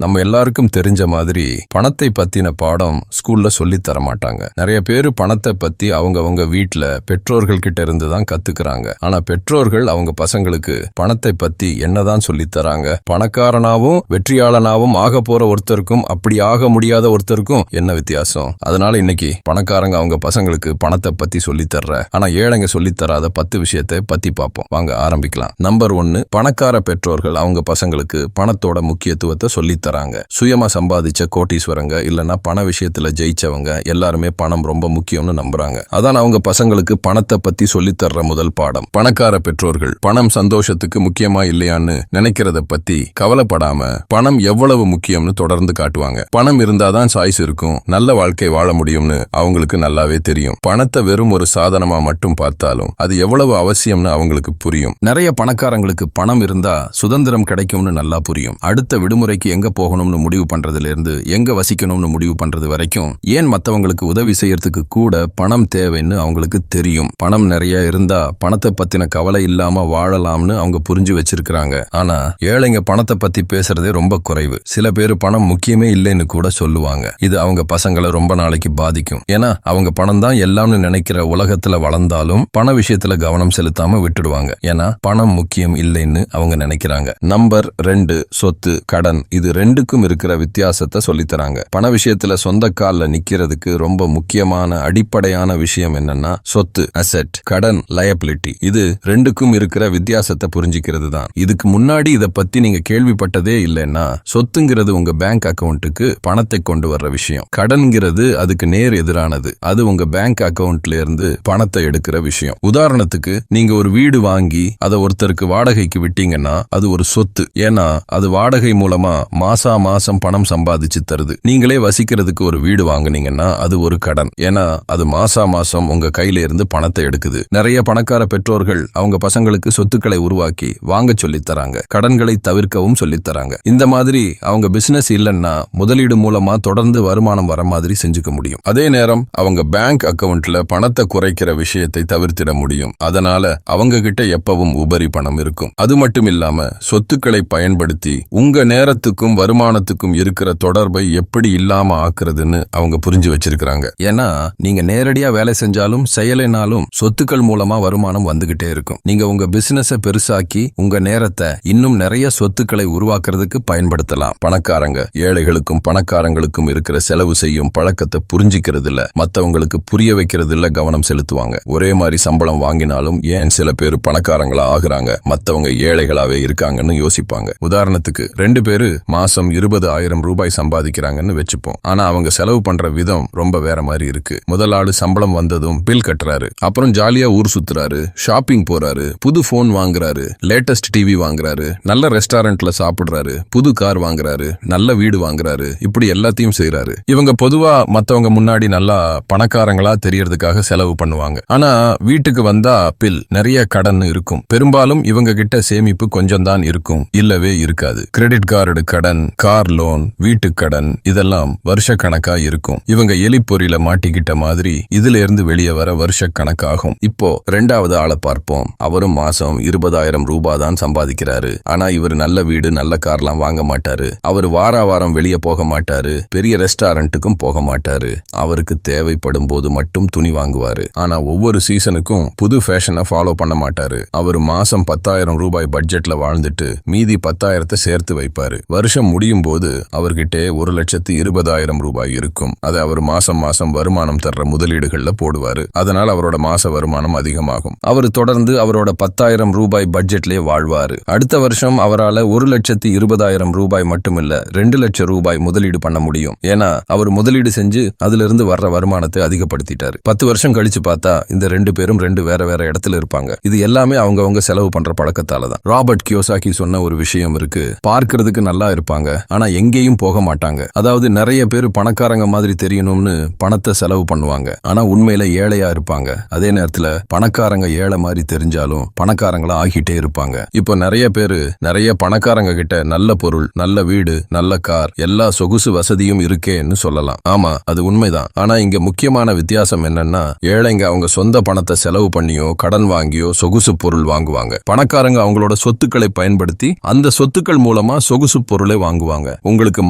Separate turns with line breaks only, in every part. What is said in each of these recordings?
நம்ம எல்லாருக்கும் தெரிஞ்ச மாதிரி பணத்தை பத்தின பாடம் ஸ்கூல்ல சொல்லி தர மாட்டாங்க. நிறைய பேரு பணத்தை பத்தி அவங்க வீட்ல பெற்றோர்கள் கிட்ட இருந்து தான் கத்துக்கிறாங்க. ஆனா பெற்றோர்கள் அவங்க பசங்களுக்கு பணத்தை பத்தி என்னதான் சொல்லி தராங்க? பணக்காரனாவும் வெற்றியாளனாவும் ஆக போற ஒருத்தருக்கும் அப்படி ஆக முடியாத ஒருத்தருக்கும் என்ன வித்தியாசம்? அதனால இன்னைக்கு பணக்காரங்க அவங்க பசங்களுக்கு பணத்தை பத்தி சொல்லி தர்ற ஆனா ஏழைங்க சொல்லி தராத 10 விஷயத்தை பத்தி பார்ப்போம். வாங்க ஆரம்பிக்கலாம். நம்பர் 1, பணக்கார பெற்றோர்கள் அவங்க பசங்களுக்கு பணத்தோட முக்கியத்துவத்தை சொல்லி தராங்க. சுயமா சம்பாதிச்ச கோட்டீஸ்வரங்க இல்லனா பண விஷயத்துல ஜெயிச்சவங்க எல்லாருமே பணம் ரொம்ப முக்கியம்னு நம்புறாங்க. அதான் அவங்க பசங்களுக்கு பணத்தை பத்தி சொல்லி தர்ற முதல் பாடம். பணக்கார பெற்றோர்கள் பணம் சந்தோஷத்துக்கு முக்கியமா இல்லையான்னு நினைக்கிறத பத்தி கவலைப்படாம பணம் எவ்வளவு முக்கியம்னு தொடர்ந்து காட்டுவாங்க. பணம் இருந்தாதான் சாய்ஸ் இருக்கும், நல்ல வாழ்க்கை வாழ முடியும்னு அவங்களுக்கு நல்லாவே தெரியும். பணத்தை வெறும் ஒரு சாதனமா மட்டும் பார்த்தாலும் அது எவ்வளவு அவசியம்னு அவங்களுக்கு புரியும். நிறைய பணக்காரங்களுக்கு பணம் இருந்தா சுதந்திரம் கிடைக்கும்னு நல்லா புரியும். அடுத்த விடுமுறைக்கு எங்க போகணும்னு முடிவு பண்றதுல இருந்து எங்க வசிக்கணும்னு முடிவு பண்றது வரைக்கும், ஏன் மத்தவங்களுக்கு உதவி செய்யறதுக்கு கூட பணம் தேவைன்னு அவங்களுக்கு தெரியும். பணம் நிறைய இருந்தா பணத்தை பத்தின கவலை இல்லாம வாழலாம்னு அவங்க புரிஞ்சு வச்சிருக்காங்க. ஆனா ஏழைங்க பணத்தை பத்தி பேசுறதே ரொம்ப குறைவு. சில பேர் பணம் முக்கியமே இல்லைன்னு கூட சொல்லுவாங்க. இது அவங்க பசங்களை ரொம்ப நாளைக்கு பாதிக்கும். ஏன்னா அவங்க பணம் தான் எல்லாம்னு நினைக்கிற உலகத்துல வளர்ந்தாலும் பண விஷயத்துல கவனம் செலுத்தாம விட்டுடுவாங்க. ஏன்னா பணம் முக்கியம் இல்லைன்னு அவங்க நினைக்கிறாங்க. நம்பர் 2, சொத்து, கடன். இது ரெண்டுக்கும் இருக்கிற வித்தியாசத்தை சொல்லித்தராங்க. பண விஷயத்துல சொந்த கால்ல நிக்கிறதுக்கு ரொம்ப முக்கியமான அடிப்படையான விஷயம் என்னன்னா சொத்து அசெட், கடன் லயபிலிட்டி. இது ரெண்டுக்கும் இருக்கிற வித்தியாசத்தை புரிஞ்சிக்கிறது தான். இதுக்கு முன்னாடி இத பத்தி நீங்க கேள்விப்பட்டதே இல்லைன்னா, சொத்துங்கிறது உங்க பேங்க் அக்கவுண்ட்டுக்கு பணத்தை கொண்டு வர்ற விஷயம். கடன்கிறது அதுக்கு நேர் எதிரானது. அது உங்க பேங்க் அக்கவுண்ட்ல இருந்து பணத்தை எடுக்கிற விஷயம். உதாரணத்துக்கு நீங்க ஒரு வீடு வாங்கி அதை ஒருத்தருக்கு வாடகைக்கு விட்டீங்கன்னா அது ஒரு சொத்து. ஏன்னா அது வாடகை மூலமா மாசம் பணம் சம்பாதிச்சு தருது. நீங்களே வசிக்கிறதுக்கு ஒரு வீடு வாங்குனீங்கன்னா அது ஒரு கடன். ஏன்னா அது மாசம் உங்க கையில இருந்து பணத்தை எடுக்குது. நிறைய பணக்கார பெற்றோர்கள் அவங்க பசங்களுக்கு சொத்துக்களை உருவாக்கி வாங்க சொல்லி தராங்க, கடன்களை தவிர்க்கவும் சொல்லி தராங்க. இந்த மாதிரி அவங்க பிசினஸ் இல்லைன்னா முதலீடு மூலமா தொடர்ந்து வருமானம் வர மாதிரி செஞ்சுக்க முடியும். அதே நேரம் அவங்க பேங்க் அக்கவுண்ட்ல பணத்தை குறைக்கிற விஷயத்தை தவிர்த்திட முடியும். அதனால அவங்க கிட்ட எப்பவும் உபரி பணம் இருக்கும். அது மட்டும் இல்லாம சொத்துக்களை பயன்படுத்தி உங்க நேரத்துக்கும் வருமானத்துக்கும் இருக்கிற தொடர்பை எப்படி இல்லாம ஆக்குறதுன்னு அவங்க புரிஞ்சு வச்சிருக்காங்க. ஏன்னா நீங்க நேரடியா வேலை செஞ்சாலும் செயலினாலும் சொத்துக்கள் மூலமா வருமானம் வந்துகிட்டே இருக்கும். நீங்க உங்க பிசினஸ பெருசாக்கி உங்க நேரத்தை இன்னும் நிறைய சொத்துக்களை உருவாக்குறதுக்கு பயன்படுத்தலாம். பணக்காரங்க ஏழைகளுக்கும் பணக்காரங்களுக்கும் இருக்கிற செலவு செய்யும் பழக்கத்தை புரிஞ்சிக்கிறது இல்ல, மத்தவங்களுக்கு புரிய வைக்கிறது இல்ல கவனம் செலுத்துவாங்க. ஒரே மாதிரி சம்பளம் வாங்கினாலும் ஏன் சில பேர் பணக்காரங்களா ஆகுறாங்க, மத்தவங்க ஏழைகளாவே இருக்காங்கன்னு யோசிப்பாங்க. உதாரணத்துக்கு 2 பேரு மாசம் 20,000 ரூபாய் சம்பாதிக்கிறாங்கன்னு வச்சுப்போம். ஆனா அவங்க செலவு பண்ற விதம் ரொம்ப வேற மாதிரி இருக்கு. முதல் ஆளு சம்பளம் வந்ததும் பில் கட்டுறாரு, அப்புறம் ஜாலியா ஊர் சுத்துறாரு, ஷாப்பிங் போறாரு, புது போன் வாங்குறாரு, லேட்டஸ்ட் டிவி வாங்குறாரு, நல்ல ரெஸ்டாரண்ட்ல சாப்பிடுறாரு, புது கார் வாங்குறாரு, நல்ல வீடு வாங்குறாரு, இப்படி எல்லாத்தையும் செய்யறாரு. இவங்க பொதுவா மத்தவங்க முன்னாடி நல்லா பணக்காரங்களா தெரியறதுக்காக செலவு பண்ணுவாங்க. ஆனா வீட்டுக்கு வந்தா பில் நிறைய கடன் இருக்கும். பெரும்பாலும் இவங்க கிட்ட சேமிப்பு கொஞ்சம் தான் இருக்கும், இல்லவே இருக்காது. கிரெடிட் கார்டு கடன், கார் லோன், வீட்டு கடன் இதெல்லாம் வருஷ கணக்கா இருக்கும். இவங்க எலிப்பொறியில மாட்டிக்கிட்ட மாதிரி இதுல இருந்து வெளியே வர வருஷ கணக்காகும். இப்போ 2வது ஆளை பார்ப்போம். அவரும் மாசம் 20,000 ரூபாய் தான் சம்பாதிக்கிறாரு. ஆனா இவர் நல்ல வீடு நல்ல கார்லாம் வாங்க மாட்டாரு. அவர் வாரம் வெளியே போக மாட்டாரு, பெரிய ரெஸ்டாரண்ட்டுக்கும் போக மாட்டாரு. அவருக்கு தேவைப்படும் போது மட்டும் துணி வாங்குவாரு. ஆனா ஒவ்வொரு சீசனுக்கும் புது ஃபேஷனை ஃபாலோ பண்ண மாட்டாரு. அவர் மாசம் 10,000 ரூபாய் பட்ஜெட்ல வாழ்ந்துட்டு மீதி 10,000 சேர்த்து வைப்பாரு. வருஷம் முடியும் போது அவர்கிட்ட 1,20,000 ரூபாய் இருக்கும். அதை அவர் மாசம் வருமானம் தர்ற முதலீடுகள்ல போடுவாரு. அதனால அவரோட மாச வருமானம் அதிகமாகும். அவர் தொடர்ந்து அவரோட 10,000 ரூபாய் பட்ஜெட்லயே வாழ்வாரு. அடுத்த வருஷம் அவரால் 1,20,000 ரூபாய் மட்டுமில்ல 2 லட்சம் ரூபாய் முதலீடு பண்ண முடியும். ஏன்னா அவர் முதலீடு செஞ்சு அதுல இருந்து வர்ற வருமானத்தை அதிகப்படுத்திட்டாரு. 10 வருஷம் கழிச்சு பார்த்தா இந்த 2 பேரும் 2 வேற இடத்துல இருப்பாங்க. இது எல்லாமே அவங்க செலவு பண்ற பழக்கத்தால தான். ராபர்ட் கியோசாகி சொன்ன ஒரு விஷயம் இருக்கு. பார்க்கிறதுக்கு நல்லா இருப்பாங்க, ஆனா எங்கேயும் போக மாட்டாங்க. அதாவது நிறைய பேர் பணக்காரங்க மாதிரி தெரியணும்னு பணத்தை செலவு பண்ணுவாங்க, ஆனா உண்மையில ஏழையா இருப்பாங்க. அதே நேரத்துல பணக்காரங்க ஏழை மாதிரி தெரிஞ்சாலும் பணக்காரங்களா ஆகிட்டே இருப்பாங்க. இப்போ நிறைய பேரு நிறைய பணக்காரங்க கிட்ட நல்ல பொருள், நல்ல வீடு, நல்ல கார், எல்லா சொகுசு வசதியும் இருக்கேன்னு சொல்லலாம். ஆமா, அது உண்மைதான். ஆனா இங்க முக்கியமான வித்தியாசம் என்னன்னா, ஏழைங்க அவங்க சொந்த பணத்தை செலவு பண்ணியோ கடன் வாங்கியோ சொகுசு பொருள் வாங்குவாங்க. பணக்காரங்க அவங்களோட சொத்துக்களை பயன்படுத்தி அந்த சொத்துக்கள் மூலமா சொகுசு பொருளை வாங்குவாங்க. உங்களுக்கு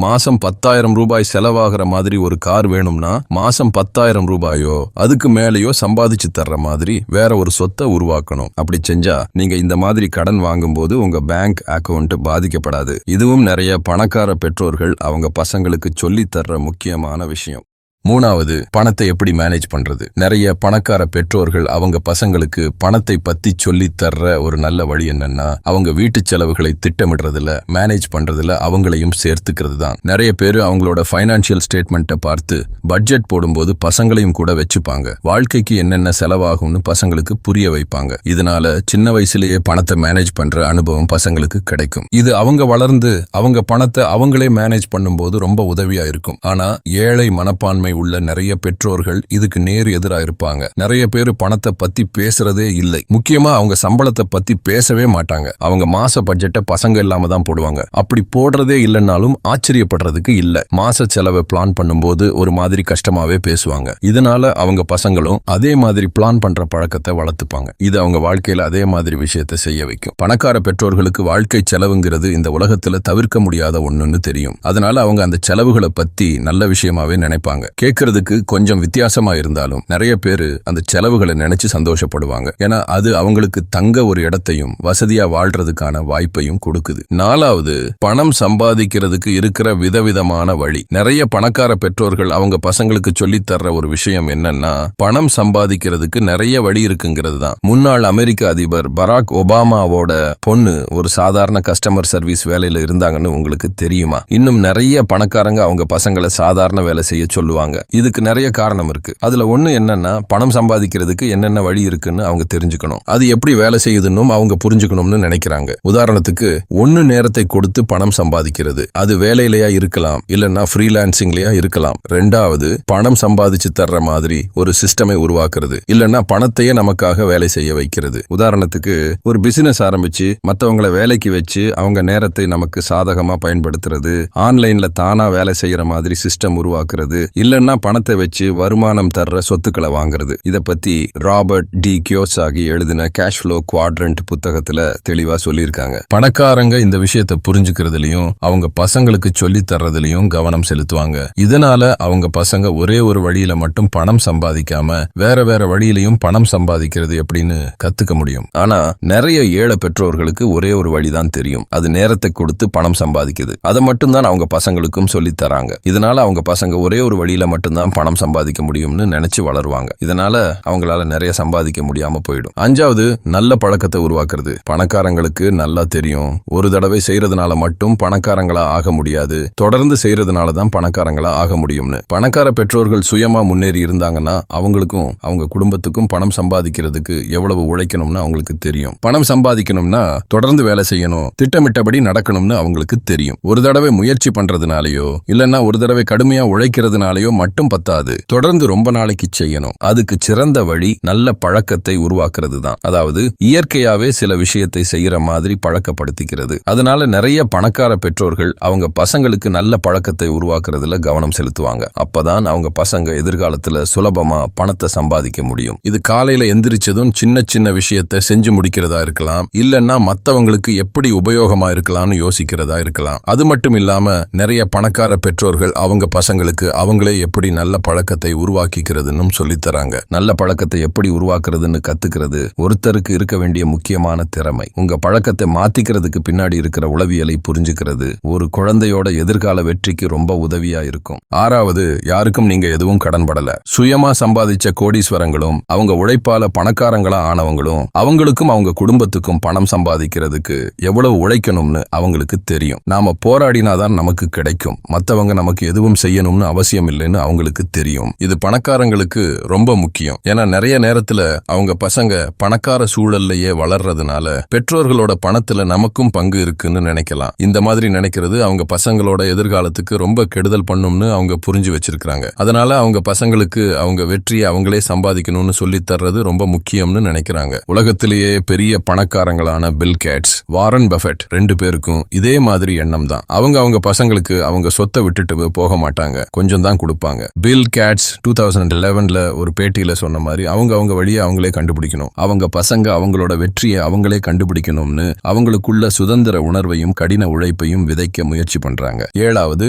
மாசம் 10,000 ரூபாய் செலவாகிற மாதிரி ஒரு கார் வேணும்னா மாசம் 10,000 ரூபாயோ அதுக்கு மேலேயோ சம்பாதிச்சு தர்ற மாதிரி வேற ஒரு சொத்தை உருவாக்கணும். அப்படி செஞ்சா நீங்க இந்த மாதிரி கடன் வாங்கும்போது உங்க பேங்க் அக்கவுண்ட் பாதிக்கப்படாது. இதுவும் நிறைய பணக்கார பெற்றோர்கள் அவங்க பசங்களுக்கு சொல்லி தர்ற முக்கியமான விஷயம். மூணாவது, பணத்தை எப்படி மேனேஜ் பண்றது. நிறைய பணக்கார பெற்றோர்கள் அவங்க பசங்களுக்கு பணத்தை பத்தி சொல்லி தர்ற ஒரு நல்ல வழி என்னன்னா, அவங்க வீட்டு செலவுகளை திட்டமிடுறதுல மேனேஜ் பண்றதுல அவங்களையும் சேர்த்துக்கிறது தான். நிறைய பேரு அவங்களோட ஃபைனான்சியல் ஸ்டேட்மெண்ட்டை பார்த்து பட்ஜெட் போடும்போது பசங்களையும் கூட வச்சுப்பாங்க. வாழ்க்கைக்கு என்னென்ன செலவாகும்னு பசங்களுக்கு புரிய வைப்பாங்க. இதனால சின்ன வயசுலயே பணத்தை மேனேஜ் பண்ற அனுபவம் பசங்களுக்கு கிடைக்கும். இது அவங்க வளர்ந்து அவங்க பணத்தை அவங்களே மேனேஜ் பண்ணும்போது ரொம்ப உதவியா இருக்கும். ஆனா ஏழை மனப்பான்மை உள்ள நிறைய பெற்றோர்கள் இதுக்கு நேர் எதிராக இருப்பாங்க. நிறைய பேரு பணத்தை பத்தி பேசுறதே இல்லை. முக்கியமா அவங்க சம்பளத்தை பத்தி பேசவே மாட்டாங்க. அவங்க மாச பட்ஜெட்டை பசங்க இல்லாம தான் போடுவாங்க. அப்படி போடுறதே இல்லைன்னாலும் ஆச்சரியப்படுறதுக்கு இல்ல. மாச செலவை பிளான் பண்ணும்போது ஒரு மாதிரி கஷ்டமாவே பேசுவாங்க. இதனால அவங்க பசங்களும் அதே மாதிரி பிளான் பண்ற பழக்கத்தை வளர்த்துப்பாங்க. இது அவங்க வாழ்க்கையில அதே மாதிரி விஷயத்தை செய்ய வைக்கும். பணக்கார பெற்றோர்களுக்கு வாழ்க்கை செலவுங்கிறது இந்த உலகத்துல தவிர்க்க முடியாத ஒண்ணுன்னு தெரியும். அதனால அவங்க அந்த செலவுகளை பத்தி நல்ல விஷயமாவே நினைப்பாங்க. கேட்கறதுக்கு கொஞ்சம் வித்தியாசமா இருந்தாலும் நிறைய பேரு அந்த செலவுகளை நினைச்சு சந்தோஷப்படுவாங்க. ஏன்னா அது அவங்களுக்கு தங்க ஒரு இடத்தையும் வசதியா வாழ்றதுக்கான வாய்ப்பையும் கொடுக்குது. நாலாவது, பணம் சம்பாதிக்கிறதுக்கு இருக்கிற விதவிதமான வழி. நிறைய பணக்கார பெற்றோர்கள் அவங்க பசங்களுக்கு சொல்லி தர்ற ஒரு விஷயம் என்னன்னா, பணம் சம்பாதிக்கிறதுக்கு நிறைய வழி இருக்குங்கிறது தான். முன்னாள் அமெரிக்க அதிபர் பராக் ஒபாமாவோட பொண்ணு ஒரு சாதாரண கஸ்டமர் சர்வீஸ் வேலையில இருந்தாங்கன்னு உங்களுக்கு தெரியுமா? இன்னும் நிறைய பணக்காரங்க அவங்க பசங்களை சாதாரண வேலை செய்ய சொல்லுவாங்க. இதுக்கு நிறைய காரணம் இருக்கு. அதுல ஒண்ணு என்னன்னா, பணம் சம்பாதிக்கிறதுக்கு என்னென்ன வழி இருக்குன்னு அவங்க தெரிஞ்சுக்கணும். அது எப்படி வேலை செய்யுதுன்னு அவங்க புரிஞ்சுக்கணும்னு நினைக்கிறாங்க. உதாரணத்துக்கு, ஒன்னு நேரத்தை கொடுத்து பணம் சம்பாதிக்கிறது. அது வேலையிலயா இருக்கலாம், இல்லன்னா ஃப்ரீலான்சிங்லயா இருக்கலாம். ரெண்டாவது, பணம் சம்பாதிச்சு தர்ற மாதிரி ஒரு சிஸ்டமை உருவாக்குறது, இல்லன்னா பணத்தையே நமக்காக வேலை செய்ய வைக்கிறது. உதாரணத்துக்கு, ஒரு பிசினஸ் ஆரம்பிச்சு மத்தவங்களை வேலைக்கு வச்சு அவங்க நேரத்தை நமக்கு சாதகமா பயன்படுத்துறது, ஆன்லைன்ல தானா வேலை செய்யற மாதிரி சிஸ்டம் உருவாக்குறது, இல்லன்னா பணத்தை வச்சு வருமானம் தர்ற சொத்துக்களை வாங்குறது. இத பத்தி ராபர்ட் டி கியோசாகி எழுதின கேஷ் ஃப்ளோ குவாட்ரண்ட் புத்தகத்துல தெளிவா சொல்லியிருக்காங்க. பணக்காரங்க இந்த விஷயத்தை புரிஞ்சுக்கிறதுலயும் அவங்க பசங்களுக்கு சொல்லி தர்றதுலயும் கவனம் செலுத்துவாங்க. இதனால அவங்க பசங்க ஒரே ஒரு வழியில மட்டும் பணம் சம்பாதிக்காம வேற வேற வழியிலையும் பணம் சம்பாதிக்கிறது எப்படின்னு கத்துக்க முடியும். ஆனா நிறைய ஏழை பெற்றோர்களுக்கு ஒரே ஒரு வழிதான் தெரியும். அது நேரத்தை கொடுத்து பணம் சம்பாதிக்குது. அதை மட்டும்தான் அவங்க பசங்களுக்கும் சொல்லி தராங்க. இதனால அவங்க பசங்க ஒரே ஒரு வழியில மட்டும்தான் பணம் சம்பாதிக்க முடியும்னு நினைச்சு வளருவாங்க. இதனால அவங்களால நிறைய சம்பாதிக்க முடியாம போயிடும். அஞ்சாவது, நல்ல பழக்கத்தை உருவாக்குறது. பணக்காரங்களுக்கு நல்லா தெரியும், ஒரு தடவை செய்யறதுனால மட்டும் பணக்காரங்களா ஆக முடியாது, தொடர்ந்து செய்யறதுனால தான் பணக்காரங்களா ஆக முடியும்னு. பணக்கார பெற்றோர்கள் சுயமா முன்னேறி இருந்தாங்கன்னா அவங்களுக்கும் அவங்க குடும்பத்துக்கும் பணம் சம்பாதிக்கிறதுக்கு எவ்வளவு உழைக்கணும்னு அவங்களுக்கு தெரியும். பணம் சம்பாதிக்கணும்னா தொடர்ந்து வேலை செய்யணும், திட்டமிட்டபடி நடக்கணும்னு அவங்களுக்கு தெரியும். ஒரு தடவை முயற்சி பண்றதுனாலயோ இல்லன்னா ஒரு தடவை கடுமையா உழைக்கிறதுனாலயோ மட்டும் பத்தாது, தொடர்ந்து ரொம்ப நாளைக்கு செய்யணும். அதுக்கு சிறந்த வழி நல்ல பழக்கத்தை உருவாக்குறது தான். அதாவது இயற்கையாவே சில விஷயத்தை செய்யற மாதிரி பழக்கப்படுத்திக்கிறது. அதனால நிறைய பணக்கார பெற்றோர்கள் அவங்க பசங்களுக்கு நல்ல பழக்கத்தை உருவாக்குறதுல கவனம் செலுத்துவாங்க. அப்பதான் அவங்க பசங்க எதிர்காலத்துல சுலபமா பணத்தை சம்பாதிக்க முடியும். இது காலையில எந்திரிச்சதும் சின்ன சின்ன விஷயத்தை செஞ்சு முடிக்கிறதா இருக்கலாம், இல்லன்னா மத்தவங்களுக்கு எப்படி உபயோகமா இருக்கலாம்னு யோசிக்கிறதா இருக்கலாம். அது மட்டும் இல்லாம நிறைய பணக்கார பெற்றோர்கள் அவங்க பசங்களுக்கு அவங்களே எப்படி நல்ல பழக்கத்தை உருவாக்கிக்கிறதுன்னு சொல்லித்தராங்க. நல்ல பழக்கத்தை எப்படி உருவாக்குறதுன்னு கத்துக்கிறது ஒருத்தருக்கு இருக்க வேண்டிய முக்கியமான திறமை. உங்க பழக்கத்தை மாத்திக்கிறதுக்கு பின்னாடி இருக்கிற உளவியலை புரிஞ்சுக்கிறது ஒரு குழந்தையோட எதிர்கால வெற்றிக்கு ரொம்ப உதவியா இருக்கும். ஆறாவது, யாருக்கும் நீங்க எதுவும் கடன்படல. சுயமா சம்பாதிச்ச கோடீஸ்வரங்களும் அவங்க உழைப்பால பணக்காரங்களா ஆனவங்களும் அவங்களுக்கும் அவங்க குடும்பத்துக்கும் பணம் சம்பாதிக்கிறதுக்கு எவ்வளவு உழைக்கணும்னு அவங்களுக்கு தெரியும். நாம போராடினாதான் நமக்கு கிடைக்கும், மத்தவங்க நமக்கு எதுவும் செய்யணும்னு அவசியம் இல்லைன்னு அவங்களுக்கு தெரியும். இது பணக்காரங்களுக்கு ரொம்ப முக்கியம். ஏன்னா நிறைய நேரத்துல அவங்க பசங்க பணக்கார சூழல்லையே வளர்றதுனால பெற்றோர்களோட பணத்துல நமக்கும் பங்கு இருக்குன்னு நினைக்கலாம். இந்த மாதிரி நினைக்கிறது அவங்க பசங்களோட எதிர்காலத்துக்கு ரொம்ப கெடுதல் பண்ணும்னு அவங்க புரிஞ்சு வச்சிருக்காங்க. அதனால அவங்க பசங்களுக்கு அவங்க வெற்றியை அவங்களே சம்பாதிக்கணும்னு சொல்லி தர்றது ரொம்ப முக்கியம்னு நினைக்கிறாங்க. உலகத்திலேயே பெரிய பணக்காரங்களான பில் கேட்ஸ், வாரன் பஃபெட் 2 பேருக்கும் இதே மாதிரி எண்ணம் தான். அவங்க பசங்களுக்கு அவங்க சொத்தை விட்டுட்டு போக மாட்டாங்க, கொஞ்சம் தான் கொடுப்பாங்க. இருப்பாங்க. பில் கேட்ஸ் 2011ல ஒரு பேட்டியில சொன்ன மாதிரி அவங்க வழியை அவங்களே கண்டுபிடிக்கணும், அவங்க பசங்க அவங்களோட வெற்றியை அவங்களே கண்டுபிடிக்கணும்னு அவங்களுக்குள்ள சுதந்திர உணர்வையும் கடின உழைப்பையும் விதைக்க முயற்சி பண்றாங்க. 7வது,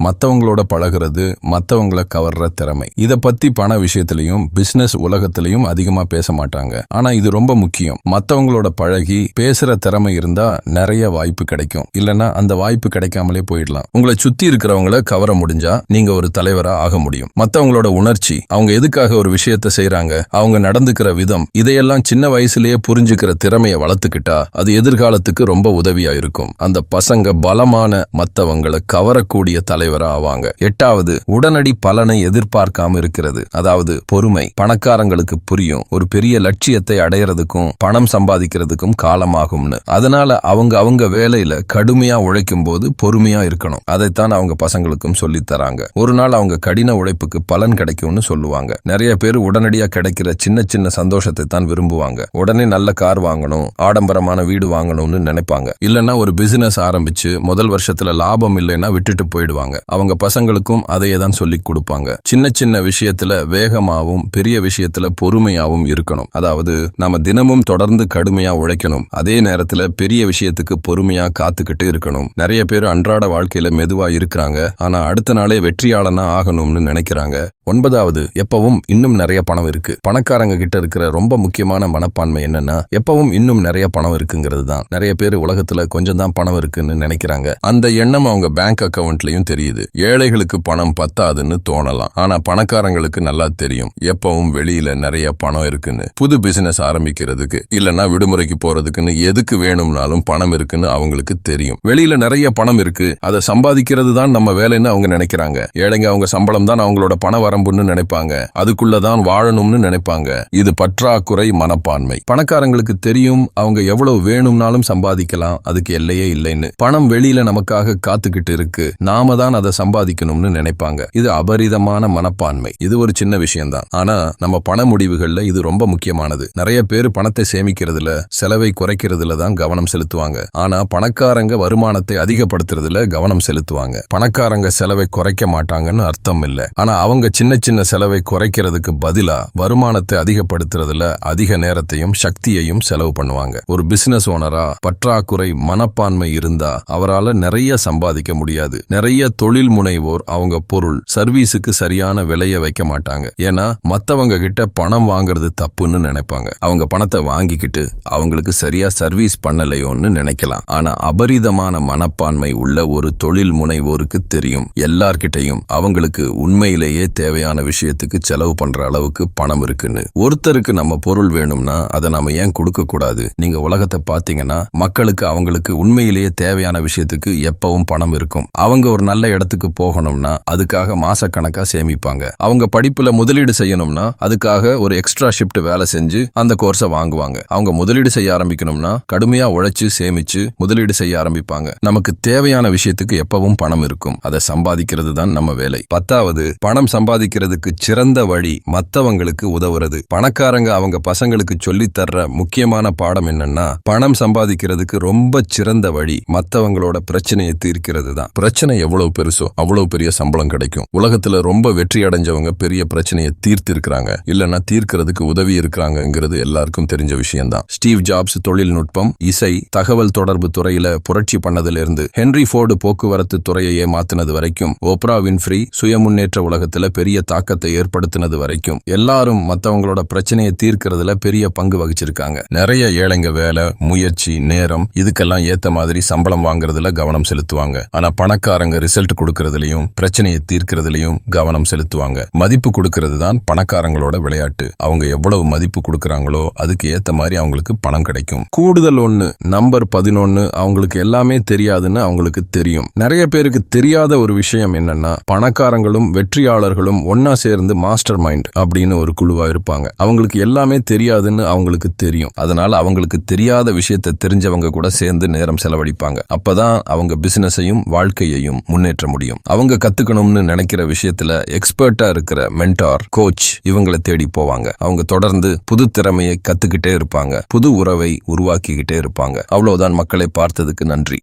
மத்தவங்களோட பழகிறது, மத்தவங்கள கவர்ற திறமை. இத பத்தி பண விஷயத்திலையும் பிசினஸ் உலகத்திலையும் அதிகமா பேச மாட்டாங்க. ஆனா இது ரொம்ப முக்கியம். மத்தவங்களோட பழகி பேசுற திறமை இருந்தா நிறைய வாய்ப்பு கிடைக்கும், இல்லனா அந்த வாய்ப்பு கிடைக்காமலே போயிடலாம். உங்களை சுத்தி இருக்கிறவங்கள கவர முடிஞ்சா நீங்க ஒரு தலைவரா ஆக முடியும். மத்தவங்களோட உணர்ச்சி, அவங்க எதுக்காக ஒரு விஷயத்தை செய்யறாங்க, அவங்க நடந்துக்கிற விதம், இதையெல்லாம் சின்ன வயசுலயே புரிஞ்சுக்கிற திறமையை வளர்த்துக்கிட்டா அது எதிர்காலத்துக்கு ரொம்ப உதவியா இருக்கும். அந்த பசங்க பலமான மத்தவங்களை கவரக்கூடிய தலைவரா ஆவாங்க. 8வது, உடனடி பலனை எதிர்பார்க்காம இருக்கிறது, அதாவது பொறுமை. பணக்காரங்களுக்கு புரியும் ஒரு பெரிய லட்சியத்தை அடையறதுக்கும் பணம் சம்பாதிக்கிறதுக்கும் காலமாகும்னு. அதனால அவங்க வேலையில கடுமையா உழைக்கும் போது பொறுமையா இருக்கணும். அதைத்தான் அவங்க பசங்களுக்கும் சொல்லி தராங்க. ஒரு நாள் அவங்க கடின உழைப்புக்கு பலன் கிடைக்கும்னு சொல்லுவாங்க. நிறைய பேர் உடனடியா கிடைக்கிற சின்ன சின்ன சந்தோஷத்தை தான் விரும்புவாங்க. உடனே நல்ல கார் வாங்கணும், ஆடம்பரமான வீடு வாங்கணும்னு நினைப்பாங்க. இல்லன்னா ஒரு பிசினஸ் ஆரம்பிச்சு முதல் வருஷத்துல லாபம் இல்லைன்னா விட்டுட்டு போயிடுவாங்க. அவங்க பசங்களுக்கும் அதையே தான் சொல்லி கொடுப்பாங்க. சின்ன சின்ன விஷயத்துல வேகமாவும் பெரிய விஷயத்துல பொறுமையாவும் இருக்கணும். அதாவது நாம தினமும் தொடர்ந்து கடுமையா உழைக்கணும், அதே நேரத்துல பெரிய விஷயத்துக்கு பொறுமையா காத்துக்கிட்டு இருக்கணும். நிறைய பேர் அன்றாட வாழ்க்கையில மெதுவா இருக்கிறாங்க, ஆனா அடுத்த நாளே வெற்றியாளனா ஆகணும்னு நினைக்கிறாங்க. 9வது, எப்பவும் இன்னும் நிறைய பணம் இருக்கு. பணக்காரங்க கிட்ட இருக்கிற ரொம்ப முக்கியமான மனப்பான்மை என்னன்னா, எப்பவும் இன்னும் நிறைய பணம் இருக்குங்கிறது தான். நிறைய பேர் உலகத்துல கொஞ்சம் தான் பணம் இருக்குன்னு நினைக்கிறாங்க. அந்த எண்ணம் அவங்க பேங்க் அக்கவுண்ட்லயும் தெரியுது. ஏழைகளுக்கு பணம் பத்தாதுன்னு தோணலாம், ஆனா பணக்காரங்களுக்கு நல்லா தெரியும் எப்பவும் வெளியில நிறைய பணம் இருக்குன்னு. புது பிசினஸ் ஆரம்பிக்கிறதுக்கு இல்லன்னா விடுமுறைக்கு போறதுக்குன்னு எதுக்கு வேணும்னாலும் பணம் இருக்குன்னு அவங்களுக்கு தெரியும். வெளியில நிறைய பணம் இருக்கு, அதை சம்பாதிக்கிறது தான் நம்ம வேலைன்னு அவங்க நினைக்கிறாங்க. ஏழைங்க அவங்க சம்பளம் தான் அவங்களோட பண வரம்புன்னு நினைப்பாங்க, அதுக்குள்ளதான் வாழணும்னு நினைப்பாங்க. இது பற்றாக்குறை மனப்பான்மை. பணக்காரங்களுக்கு தெரியும் அவங்க எவ்வளவு வேணும்னாலும் சம்பாதிக்கலாம், அதுக்கு எல்லையே இல்லைன்னு. பணம் வெளியில நமக்காக காத்துக்கிட்டு இருக்கு, நாம தான் அதை சம்பாதிக்கணும்னு நினைப்பாங்க. இது அபரிதமான மனப்பான்மை. இது ஒரு சின்ன விஷயம்தான், ஆனா நம்ம பண முடிவுகள்ல இது ரொம்ப முக்கியமானது. நிறைய பேர் பணத்தை சேமிக்கிறதுல செலவை குறைக்கிறதுல தான் கவனம் செலுத்துவாங்க, ஆனா பணக்காரங்க வருமானத்தை அதிகப்படுத்துறதுல கவனம் செலுத்துவாங்க. பணக்காரங்க செலவை குறைக்க மாட்டாங்கன்னு அர்த்தம் இல்ல, ஆனா அவங்க சின்ன சின்ன செலவை குறைக்கிறதுக்கு பதிலா வருமானத்தை அதிகப்படுத்துறதுல அதிக நேரத்தையும் சக்தியையும் செலவு பண்ணுவாங்க. ஒரு பிசினஸ் ஓனரா பற்றாக்குறை மனப்பான்மை இருந்தா அவரால நிறைய சம்பாதிக்க முடியாது. நிறைய தொழில் முனைவோர் அவங்க பொருள் சர்வீஸுக்கு சரியான விலையை வைக்க மாட்டாங்க, ஏன்னா மத்தவங்க கிட்ட பணம் வாங்குறது தப்புன்னு நினைப்பாங்க. அவங்க பணத்தை வாங்கிக்கிட்டு அவங்களுக்கு சரியா சர்வீஸ் பண்ணலையோன்னு நினைக்கலாம். ஆனா அபரிதமான மனப்பான்மை உள்ள ஒரு தொழில் முனைவோருக்கு தெரியும் எல்லார்கிட்டையும் அவங்களுக்கு உண்மையிலேயே தேவையான விஷயத்துக்கு செலவு பண்ற அளவுக்கு பணம் இருக்குன்னு. ஒருத்தருக்கு நம்ம பொருள் வேணும்னா அதை நாம ஏன் கொடுக்க கூடாது? நீங்க உலகத்தை பாத்தீங்கன்னா மக்களுக்கு அவங்களுக்கு உண்மையிலேயே தேவையான விஷயத்துக்கு எப்பவும் பணம் இருக்கும். அவங்க ஒரு நல்ல இடத்துக்கு போகணும்னா அதுக்காக மாசக்கணக்கா சேமிப்பாங்க. அவங்க படிப்புல முதலீடு செய்யணும்னா அதுக்காக ஒரு எக்ஸ்ட்ரா ஷிஃப்ட் வேலை செஞ்சு அந்த கோர்ஸை வாங்குவாங்க. அவங்க முதலீடு செய்ய ஆரம்பிக்கணும்னா கடுமையா உழைச்சு சேமிச்சு முதலீடு செய்ய ஆரம்பிப்பாங்க. நமக்கு தேவையான விஷயத்துக்கு எப்பவும் பணம் இருக்கும், அதை சம்பாதிக்கிறது தான் நம்ம வேலை. 10வது, பணம் சம்பாதிக்கிறதுக்கு சிறந்த வழி மத்தவங்களுக்கு உதவுறது. பணக்காரங்க அவங்க பசங்களுக்கு சொல்லி தர்ற முக்கியமான பாடம் என்னன்னா, பணம் சம்பாதிக்கிறதுக்கு ரொம்ப சிறந்த வழி மத்தவங்களோட பிரச்சனையை தீர்க்கிறது தான். பிரச்சனை எவ்வளவு பெருசோ அவ்வளவு பெரிய சம்பளம் கிடைக்கும். உலகத்துல ரொம்ப வெற்றி அடைஞ்சவங்க பெரிய பிரச்சனையை தீர்த்து இருக்கிறாங்க, இல்லன்னா தீர்க்கிறதுக்கு உதவி இருக்கிறாங்கிறது எல்லாருக்கும் தெரிஞ்ச விஷயம் தான். ஸ்டீவ் ஜாப்ஸ் தொழில்நுட்பம், இசை, தகவல் தொடர்பு துறையில புரட்சி பண்ணதுல இருந்து ஹென்ரி ஃபோர்டு போக்குவரத்து துறையையே மாத்தினது வரைக்கும், ஓப்ரா வின்ஃப்ரி சுய முன்னேற்ற உலகத்துல பெரிய தாக்கத்தை ஏற்படுத்தினது வரைக்கும் எல்லாரும் மத்தவங்களோட பிரச்சனையை தீர்க்கிறதுல பெரிய பங்கு வகிச்சிருக்காங்க. நிறைய ஏழைங்க வேலை, முயற்சி, நேரம் இதுக்கெல்லாம் ஏத்த மாதிரி சம்பளம் வாங்குறதுல கவனம் செலுத்துவாங்க. ஆனா பணக்காரங்க ரிசல்ட் கொடுக்கறதுலயும் பிரச்சனையை தீர்க்கிறதுலயும் கவனம் செலுத்துவாங்க. மதிப்பு கொடுக்கறது தான் பணக்காரங்களோட விளையாட்டு. அவங்க எவ்வளவு மதிப்பு கொடுக்கறாங்களோ அதுக்கு ஏத்த மாதிரி அவங்களுக்கு பணம் கிடைக்கும். கூடுதல் ஒண்ணு, நம்பர் 11, அவங்களுக்கு எல்லாமே தெரியாதுன்னு அவங்களுக்கு தெரியும். நிறைய பேருக்கு தெரியாத ஒரு விஷயம் என்னன்னா, பணக்காரங்களும் வெற்றியாளர்களும் ஒன்னா சேர்ந்து மாஸ்டர் மைண்ட் அப்படின்னு ஒரு குழுவா இருப்பாங்க. அவங்களுக்கு எல்லாமே தெரியாதுன்னு அவங்களுக்கு தெரியும். அதனால அவங்களுக்கு தெரியாத விஷயத்தை தெரிஞ்சவங்க கூட சேர்ந்து நேரம் செலவழிப்பாங்க. அப்பதான் அவங்க பிசினஸையும் வாழ்க்கையையும் முன்னேற்ற முடியும். அவங்க கத்துக்கணும்னு நினைக்கிற விஷயத்துல எக்ஸ்பர்ட்டா இருக்கிற மென்டார், கோச் இவங்களை தேடி போவாங்க. அவங்க தொடர்ந்து புது திறமையை கத்துக்கிட்டே இருப்பாங்க, புது உறவை உருவாக்கிக்கிட்டே இருப்பாங்க. அவ்வளவுதான். மக்களை பார்த்ததுக்கு நன்றி.